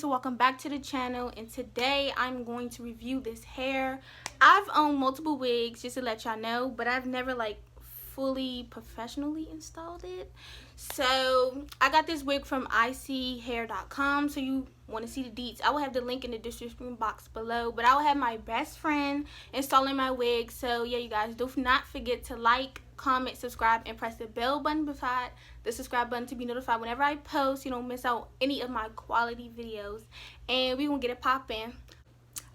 so welcome back to the channel, and today I'm going to review this hair. I've owned multiple wigs, just to let y'all know, but I've never like fully professionally installed it. So I got this wig from ISEEHAIR.com, so you want to see the deets, I will have the link in the description box below, but I will have my best friend installing my wig. So yeah, you guys, do not forget to like, comment, subscribe, and press the bell button beside the subscribe button to be notified whenever I post. You don't miss out any of my quality videos, and we gonna get it popping.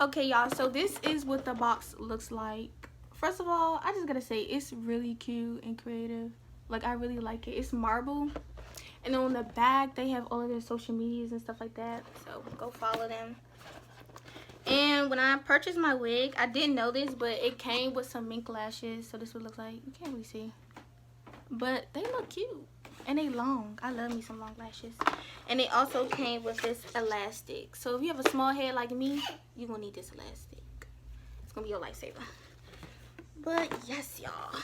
Okay y'all, so this is what the box looks like. First of all, I just gotta say it's really cute and creative. Like, I really like it. It's marble, and then on the back they have all of their social medias and stuff like that, so go follow them. And when I purchased my wig, I didn't know this, but it came with some mink lashes. So this is what it looks like. You can't really see, but they look cute and they long. I love me some long lashes. And it also came with this elastic. So if you have a small head like me, you're gonna need this elastic. It's gonna be your lifesaver. But yes, y'all,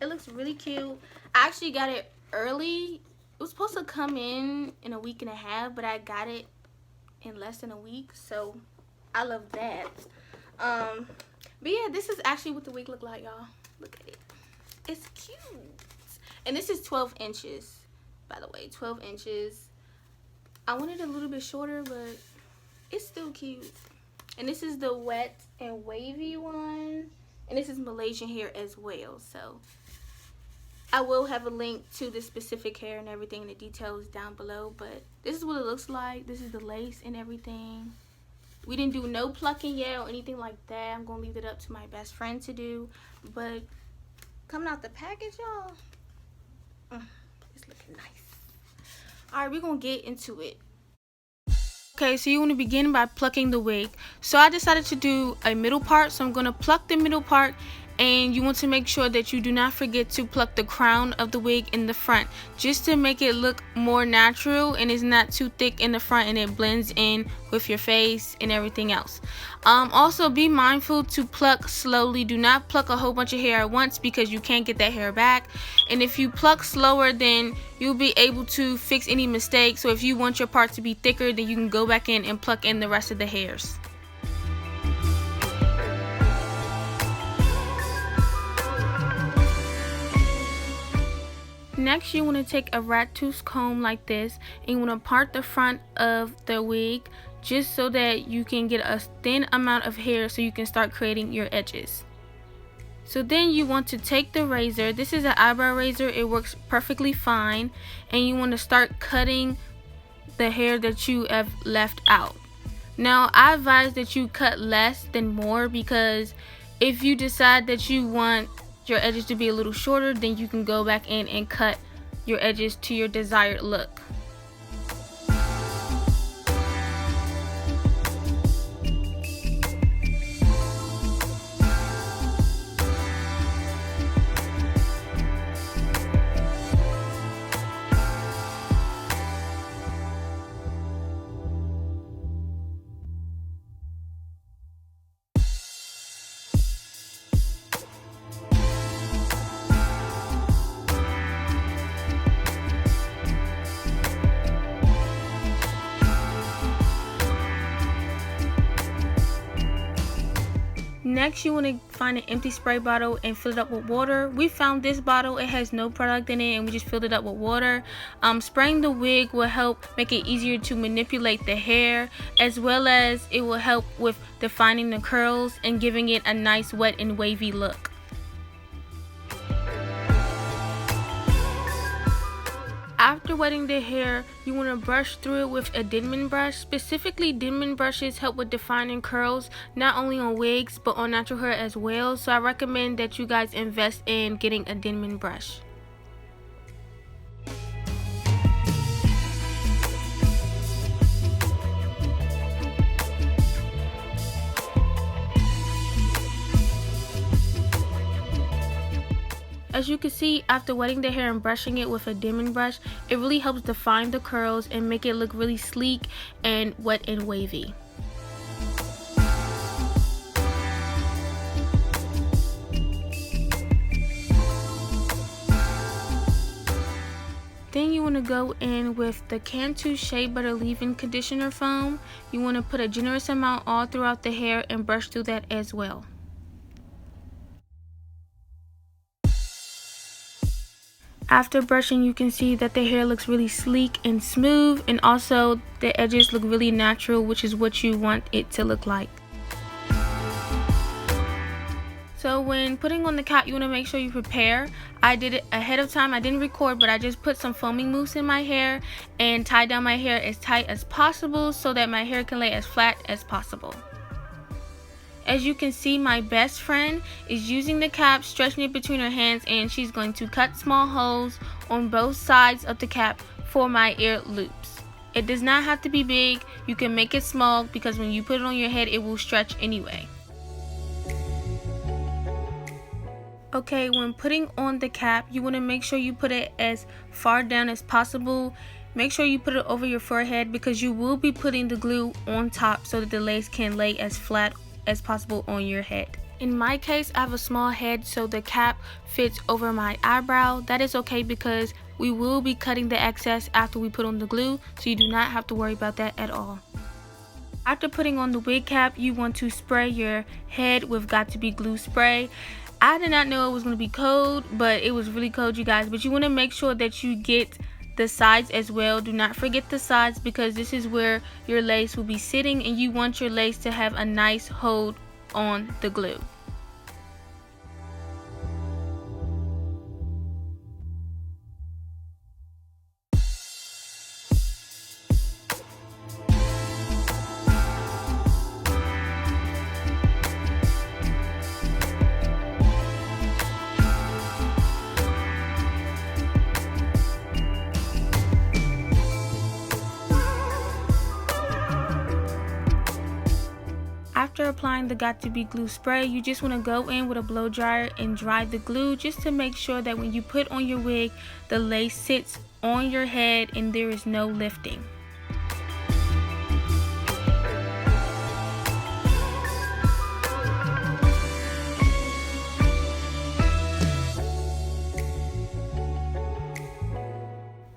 it looks really cute. I actually got it early. It was supposed to come in a week and a half, but I got it in less than a week, so I love that. But yeah, this is actually what the wig look like, y'all. Look at it. It's cute. And this is 12 inches, by the way. 12 inches. I wanted it a little bit shorter, but it's still cute. And this is the wet and wavy one. And this is Malaysian hair as well. So I will have a link to the specific hair and everything and the details down below. But this is what it looks like. This is the lace and everything. We didn't do no plucking yet or anything like that. I'm going to leave it up to my best friend to do. But coming out the package, y'all, it's looking nice. Alright, we're going to get into it. Okay, so you want to begin by plucking the wig. So I decided to do a middle part. So I'm going to pluck the middle part. And you want to make sure that you do not forget to pluck the crown of the wig in the front, just to make it look more natural and it's not too thick in the front and it blends in with your face and everything else. Also be mindful to pluck slowly. Do not pluck a whole bunch of hair at once because you can't get that hair back. And if you pluck slower, then you'll be able to fix any mistakes. So if you want your part to be thicker, then you can go back in and pluck in the rest of the hairs. Next, you want to take a rat tooth comb like this, and you want to part the front of the wig just so that you can get a thin amount of hair so you can start creating your edges. So then you want to take the razor. This is an eyebrow razor. It works perfectly fine, and you want to start cutting the hair that you have left out. Now, I advise that you cut less than more, because if you decide that you want your edges to be a little shorter, then you can go back in and cut your edges to your desired look. Next, you want to find an empty spray bottle and fill it up with water. We found this bottle. It has no product in it, and we just filled it up with water. Spraying the wig will help make it easier to manipulate the hair, as well as it will help with defining the curls and giving it a nice wet and wavy look. After wetting the hair, you want to brush through it with a Denman brush. Specifically, Denman brushes help with defining curls, not only on wigs but on natural hair as well. So I recommend that you guys invest in getting a Denman brush. As you can see, after wetting the hair and brushing it with a Denman brush, it really helps define the curls and make it look really sleek and wet and wavy. Then you want to go in with the Cantu Shea Butter Leave-In Conditioner Foam. You want to put a generous amount all throughout the hair and brush through that as well. After brushing, you can see that the hair looks really sleek and smooth, and also the edges look really natural, which is what you want it to look like. So when putting on the cap, you want to make sure you prepare. I did it ahead of time. I didn't record, but I just put some foaming mousse in my hair and tied down my hair as tight as possible so that my hair can lay as flat as possible. As you can see, my best friend is using the cap, stretching it between her hands, and she's going to cut small holes on both sides of the cap for my ear loops. It does not have to be big. You can make it small because when you put it on your head, it will stretch anyway. Okay, when putting on the cap, you want to make sure you put it as far down as possible. Make sure you put it over your forehead because you will be putting the glue on top so that the lace can lay as flat as possible on your head. In my case, I have a small head, so the cap fits over my eyebrow. That is okay because we will be cutting the excess after we put on the glue, so you do not have to worry about that at all. After putting on the wig cap, you want to spray your head with Got To Be Glue spray. I did not know it was going to be cold, but it was really cold, you guys. But you want to make sure that you get the sides as well. Do not forget the sides because this is where your lace will be sitting, and you want your lace to have a nice hold on the glue. After applying the Got To Be Glue spray, you just want to go in with a blow dryer and dry the glue just to make sure that when you put on your wig, the lace sits on your head and there is no lifting.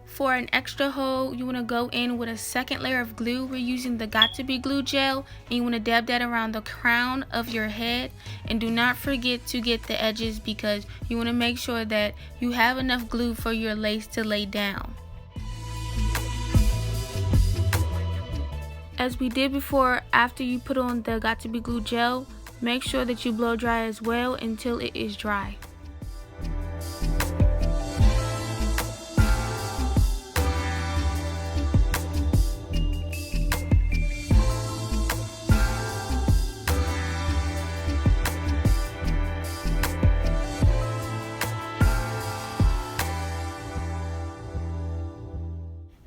For an extra hold, you want to go in with a second layer of glue. We're using the Got To Be Glue gel, and you want to dab that around the crown of your head. And do not forget to get the edges because you want to make sure that you have enough glue for your lace to lay down. As we did before, after you put on the Got To Be Glue gel, make sure that you blow dry as well until it is dry.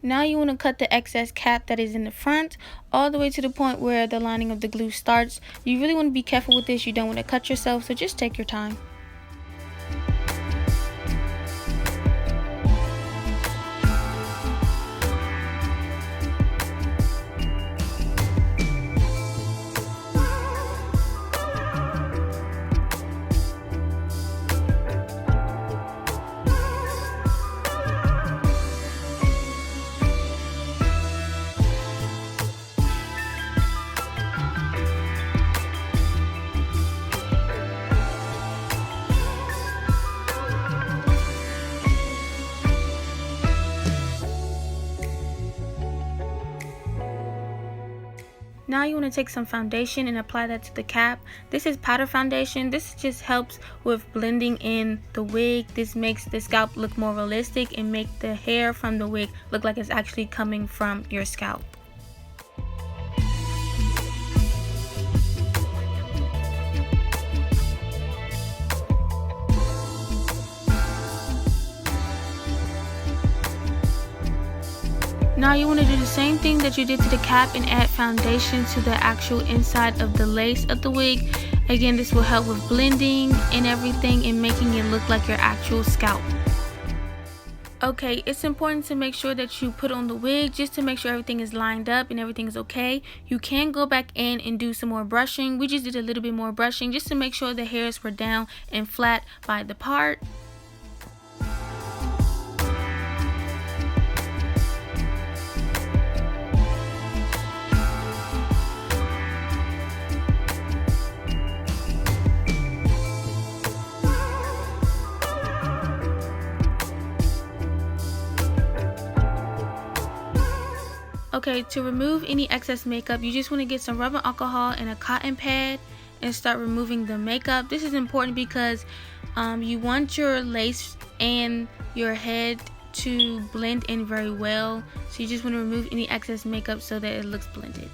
Now you want to cut the excess cap that is in the front all the way to the point where the lining of the glue starts. You really want to be careful with this. You don't want to cut yourself, so just take your time. Now you want to take some foundation and apply that to the cap. This is powder foundation. This just helps with blending in the wig. This makes the scalp look more realistic and make the hair from the wig look like it's actually coming from your scalp. Now you want to do the same thing that you did to the cap and add foundation to the actual inside of the lace of the wig. Again, this will help with blending and everything and making it look like your actual scalp. Okay, it's important to make sure that you put on the wig just to make sure everything is lined up and everything is okay. You can go back in and do some more brushing. We just did a little bit more brushing just to make sure the hairs were down and flat by the part. Okay, to remove any excess makeup, you just want to get some rubbing alcohol and a cotton pad and start removing the makeup. This is important because you want your lace and your head to blend in very well. So you just want to remove any excess makeup so that it looks blended.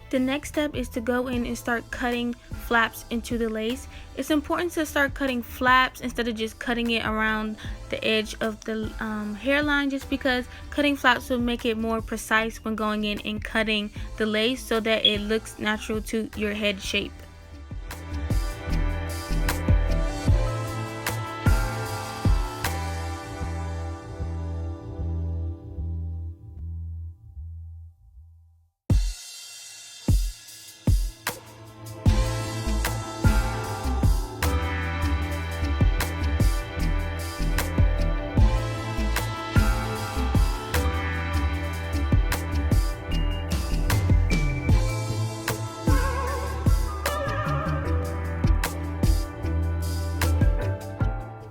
The next step is to go in and start cutting flaps into the lace. It's important to start cutting flaps instead of just cutting it around the edge of the hairline, just because cutting flaps will make it more precise when going in and cutting the lace so that it looks natural to your head shape.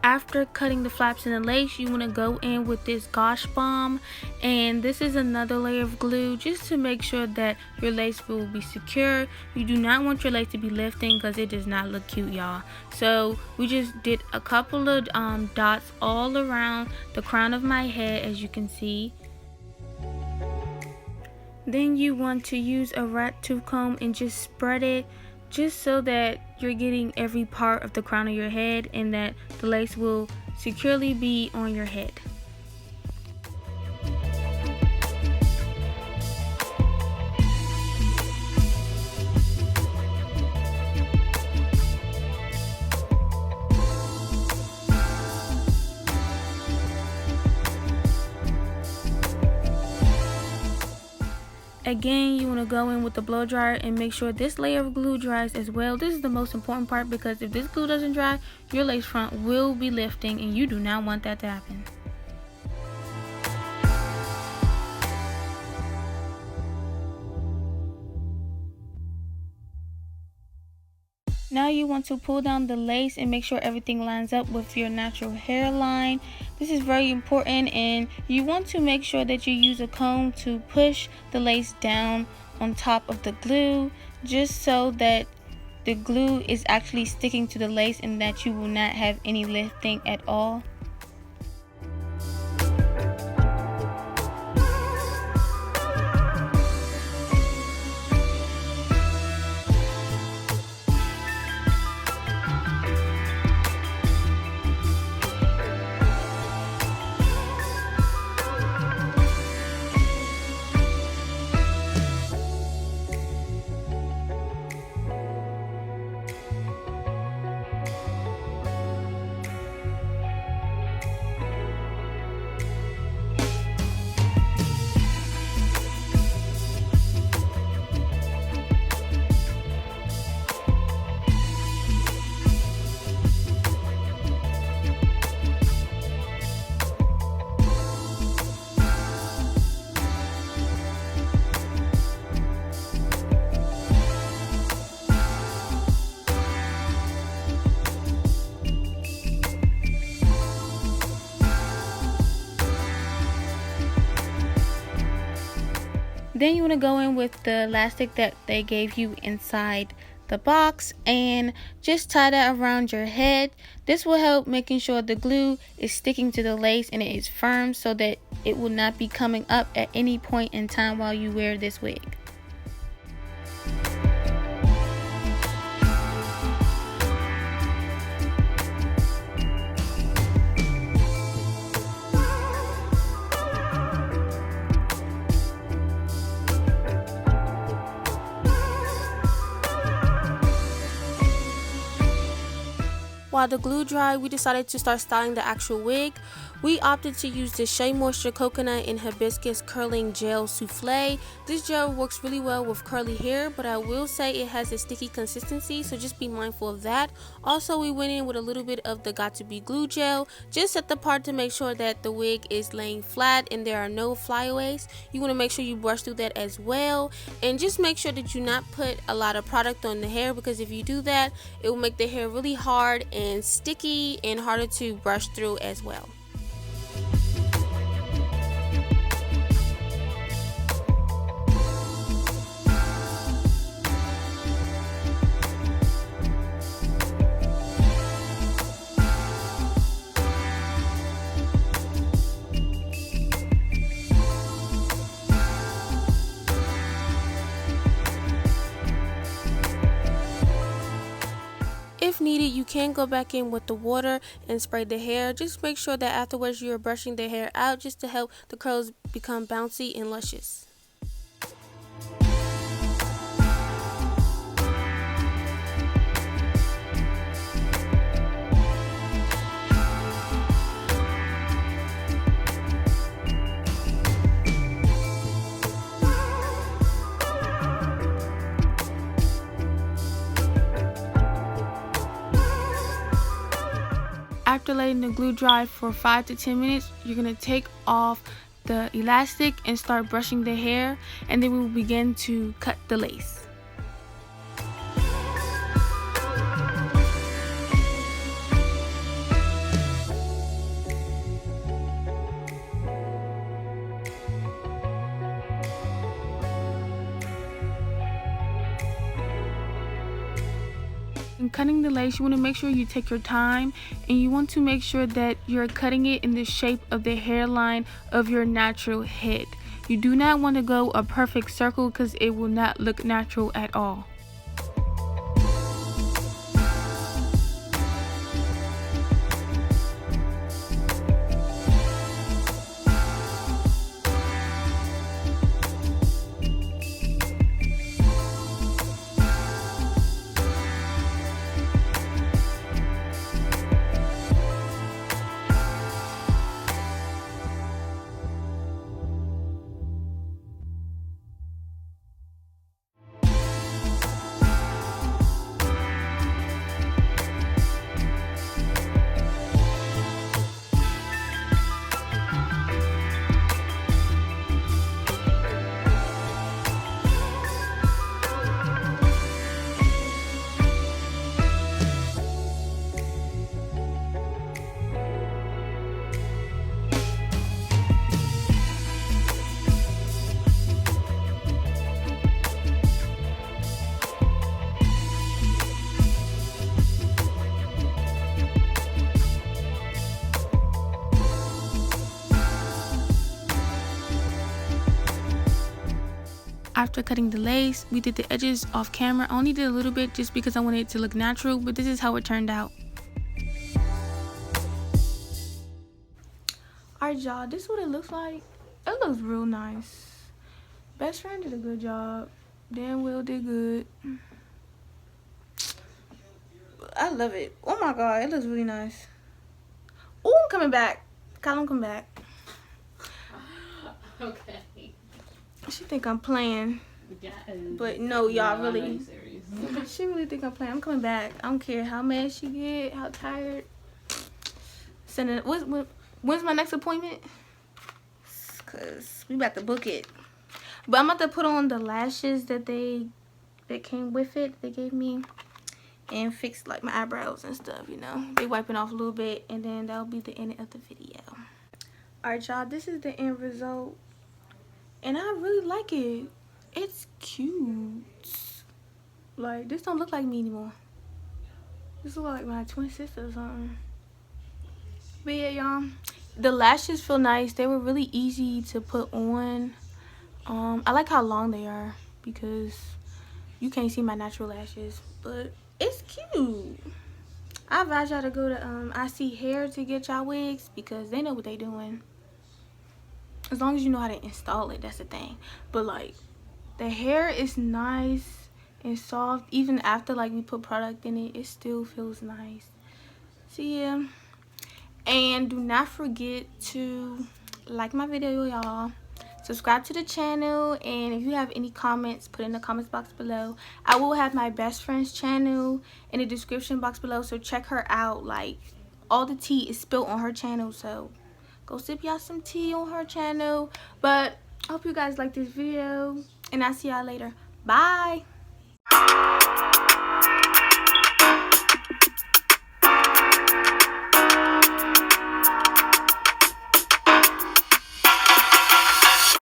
After cutting the flaps in the lace, you want to go in with this Gosh Bomb, and this is another layer of glue just to make sure that your lace will be secure. You do not want your lace to be lifting because it does not look cute, y'all. So we just did a couple of dots all around the crown of my head, as you can see. Then you want to use a rat tooth comb and just spread it, just so that you're getting every part of the crown of your head and that the lace will securely be on your head. Again, you want to go in with the blow dryer and make sure this layer of glue dries as well. This is the most important part because if this glue doesn't dry, your lace front will be lifting and you do not want that to happen. Now you want to pull down the lace and make sure everything lines up with your natural hairline. This is very important, and you want to make sure that you use a comb to push the lace down on top of the glue, just so that the glue is actually sticking to the lace and that you will not have any lifting at all. Then you want to go in with the elastic that they gave you inside the box and just tie that around your head. This will help making sure the glue is sticking to the lace and it is firm so that it will not be coming up at any point in time while you wear this wig. While the glue dried, we decided to start styling the actual wig. We opted to use the Shea Moisture Coconut and Hibiscus Curling Gel Souffle. This gel works really well with curly hair, but I will say it has a sticky consistency, so just be mindful of that. Also, we went in with a little bit of the Got To Be glue gel, just at the part to make sure that the wig is laying flat and there are no flyaways. You want to make sure you brush through that as well, and just make sure that you not put a lot of product on the hair, because if you do that, it will make the hair really hard and sticky and harder to brush through as well. If needed, you can go back in with the water and spray the hair. Just make sure that afterwards you are brushing the hair out, just to help the curls become bouncy and luscious. After letting the glue dry for 5 to 10 minutes, you're going to take off the elastic and start brushing the hair, and then we will begin to cut the lace. In cutting the lace, you want to make sure you take your time, and you want to make sure that you're cutting it in the shape of the hairline of your natural head. You do not want to go a perfect circle, because it will not look natural at all. After cutting the lace, we did the edges off camera. I only did a little bit just because I wanted it to look natural, but this is how it turned out. Alright y'all, this is what it looks like. It looks real nice. Best Friend did a good job. Dan Will did good. I love it. Oh my god, it looks really nice. Oh, I'm coming back. Kyla, come back. Okay. She think I'm playing. Yes. But no, y'all, No, really. I'm serious. She really think I'm playing. I'm coming back. I don't care how mad she get, how tired. Sending. When's my next appointment? Cause we about to book it. But I'm about to put on the lashes that came with it. They gave me, and fix like my eyebrows and stuff. You know, they wiping off a little bit, and then that'll be the end of the video. Alright, y'all. This is the end result. And I really like it. It's cute. Like, this don't look like me anymore. This look like my twin sister or something. But yeah, y'all. The lashes feel nice. They were really easy to put on. I like how long they are, because you can't see my natural lashes. But it's cute. I advise y'all to go to ISEEHAIR to get y'all wigs, because they know what they doing. As long as you know how to install it, that's the thing. But like, the hair is nice and soft. Even after like we put product in it, it still feels nice. So yeah, and do not forget to like my video, y'all. Subscribe to the channel, and if you have any comments, put in the comments box below. I will have my best friend's channel in the description box below, so check her out. Like, all the tea is spilled on her channel, so go sip y'all some tea on her channel. But I hope you guys like this video, and I'll see y'all later. Bye.